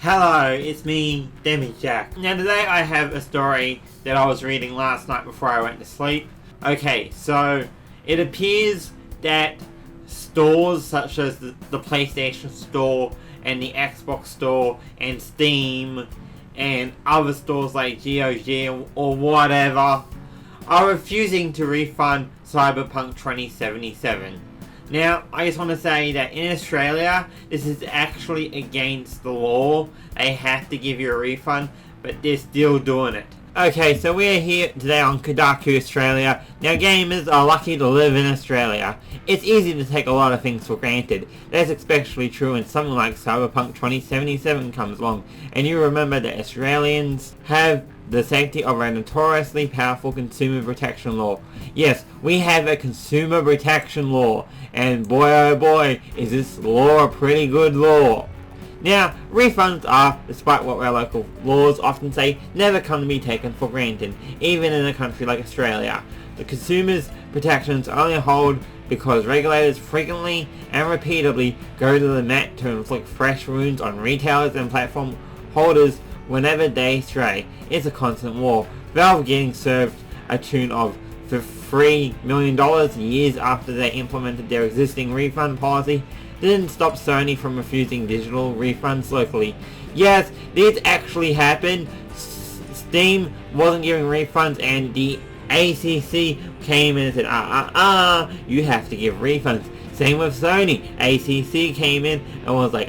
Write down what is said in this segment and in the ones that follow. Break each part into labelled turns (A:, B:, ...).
A: Hello, it's me, Demi Jack. Now today I have a story that I was reading last night before I went to sleep. Okay, so it appears that stores such as the PlayStation Store and the Xbox Store and Steam and other stores like GOG or whatever are refusing to refund Cyberpunk 2077. Now, I just want to say that in Australia, this is actually against the law. They have to give you a refund, but they're still doing it. Okay, so we're here today on Kodaku Australia. Now, gamers are lucky to live in Australia. It's easy to take a lot of things for granted. That's especially true when something like Cyberpunk 2077 comes along, and you remember that Australians have the safety of a notoriously powerful consumer protection law. Yes, we have a consumer protection law, and boy oh boy, is this law a pretty good law. Now, refunds are, despite what our local laws often say, never come to be taken for granted, even in a country like Australia. The consumer's protections only hold because regulators frequently and repeatedly go to the mat to inflict fresh wounds on retailers and platform holders whenever they stray. It's a constant war. Valve getting served a tune of $3 million years after they implemented their existing refund policy didn't stop Sony from refusing digital refunds locally. Yes, this actually happened. Steam wasn't giving refunds and the ACC came in and said, you have to give refunds. Same with Sony. ACC came in and was like,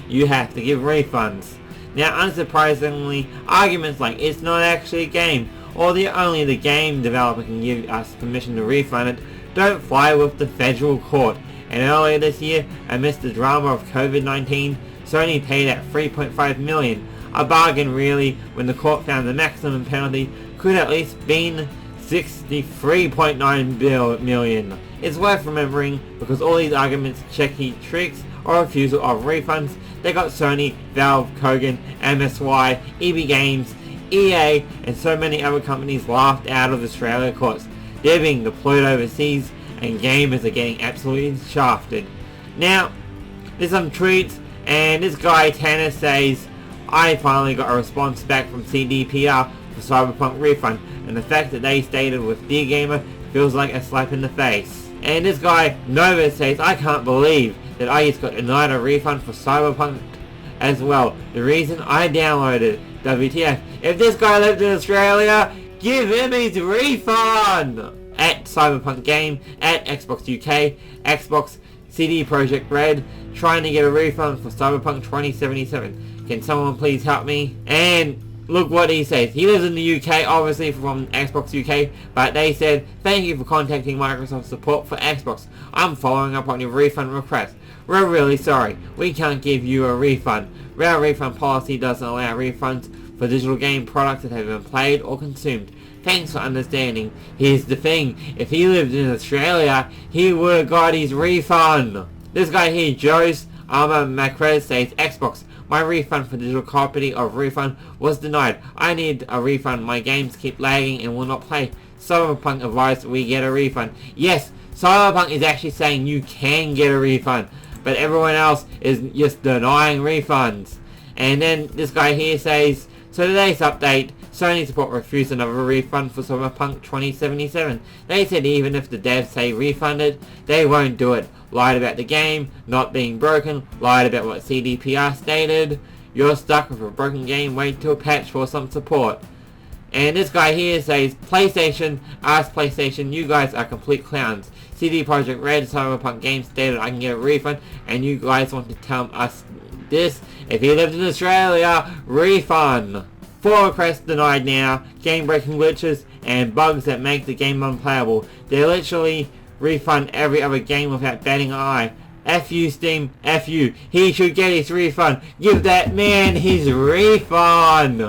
A: you have to give refunds. Now, unsurprisingly, arguments like it's not actually a game, or only the game developer can give us permission to refund it, don't fly with the federal court. And earlier this year, amidst the drama of COVID-19, Sony paid out $3.5 million, a bargain really, when the court found the maximum penalty could at least been $63.9 million. It's worth remembering, because all these arguments, cheeky tricks, or refusal of refunds, they got Sony, Valve, Kogan, MSY, EB Games, EA, and so many other companies laughed out of Australia courts. They're being deployed overseas, and gamers are getting absolutely shafted. Now, there's some tweets, and this guy Tanner says, I finally got a response back from CDPR for Cyberpunk refund, and the fact that they stated with Dear Gamer feels like a slap in the face. And this guy Nova says, I can't believe that I just got denied a refund for Cyberpunk as well. The reason I downloaded WTF. If this guy lived in Australia, give him his refund! At Cyberpunk Game, at Xbox UK, Xbox CD Projekt Red, trying to get a refund for Cyberpunk 2077. Can someone please help me? And look what he says. He lives in the UK, obviously from Xbox UK, but they said, thank you for contacting Microsoft support for Xbox. I'm following up on your refund request. We're really sorry. We can't give you a refund. Our refund policy doesn't allow refunds for digital game products that have been played or consumed. Thanks for understanding. Here's the thing. If he lived in Australia, he would have got his refund. This guy here, Joe's Macrez, says, Xbox, my refund for digital copy of refund was denied. I need a refund. My games keep lagging and will not play. Cyberpunk advised we get a refund. Yes, Cyberpunk is actually saying you can get a refund, but everyone else is just denying refunds. And then this guy here says, so today's update, Sony support refused another refund for Cyberpunk 2077. They said even if the devs say refunded, they won't do it. Lied about the game not being broken, lied about what CDPR stated. You're stuck with a broken game, wait till patch for some support. And this guy here says, PlayStation, ask PlayStation, you guys are complete clowns. CD Projekt Red Cyberpunk game stated I can get a refund, and you guys want to tell us this? If he lived in Australia, refund. 4 requests denied now, game-breaking glitches, and bugs that make the game unplayable. They literally refund every other game without batting an eye. F you Steam, F you. He should get his refund. Give that man his refund.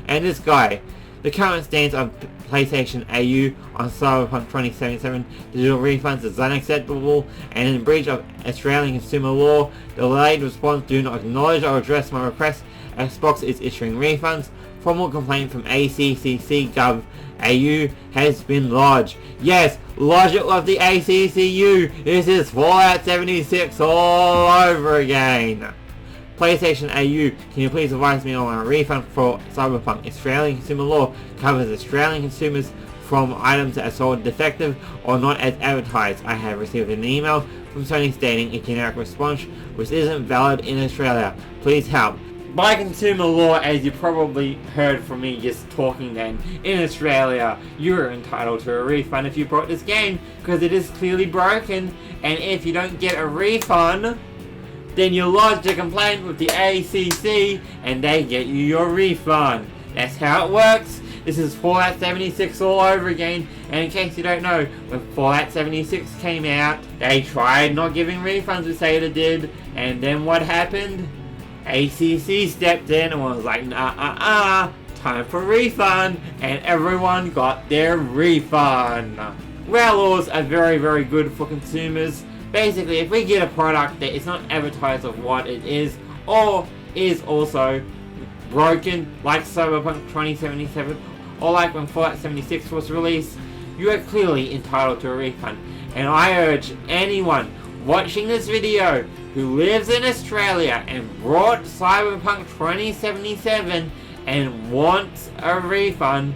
A: And this guy, the current stance of PlayStation AU on Cyberpunk 2077 digital refunds is unacceptable and in breach of Australian consumer law. Delayed response, do not acknowledge or address my request. Xbox is issuing refunds. Formal complaint from ACCC Gov AU has been lodged. Yes, lodge it with the ACCU. This is Fallout 76 all over again. PlayStation AU, can you please advise me on a refund for Cyberpunk? Australian consumer law covers Australian consumers from items that are sold defective or not as advertised. I have received an email from Sony stating a generic response which isn't valid in Australia. Please help. By consumer law, as you probably heard from me just talking then, in Australia, you're entitled to a refund if you bought this game because it is clearly broken, and if you don't get a refund, then you lodge a complaint with the ACC and they get you your refund. That's how it works. This is Fallout 76 all over again, and in case you don't know, when Fallout 76 came out, they tried not giving refunds as Sega did, and then what happened? ACC stepped in and was like, time for refund, and everyone got their refund. Rail laws are very, very good for consumers. Basically, if we get a product that is not advertised of what it is, or is also broken, like Cyberpunk 2077, or like when Fallout 76 was released, you are clearly entitled to a refund. And I urge anyone watching this video who lives in Australia and bought Cyberpunk 2077 and wants a refund,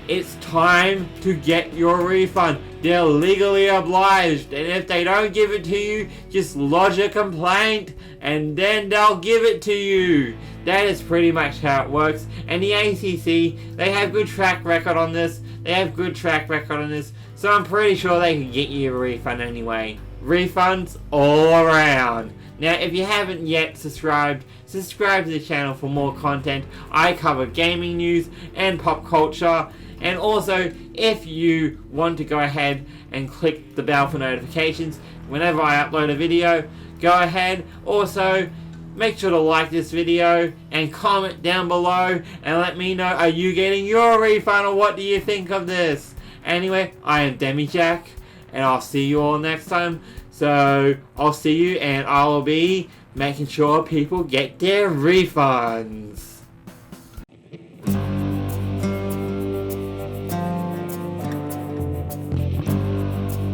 A: it's time to get your refund. They're legally obliged, and if they don't give it to you, just lodge a complaint and then they'll give it to you. That is pretty much how it works. And the ACC, they have good track record on this. So I'm pretty sure they can get you a refund anyway. Refunds all around. Now, if you haven't yet subscribe to the channel for more content. I cover gaming news and pop culture. And also, if you want to go ahead and click the bell for notifications whenever I upload a video, go ahead. Also, make sure to like this video and comment down below and let me know, are you getting your refund or what do you think of this? Anyway, I am DemiJack and I'll see you all next time. So, I'll see you and I'll be making sure people get their refunds.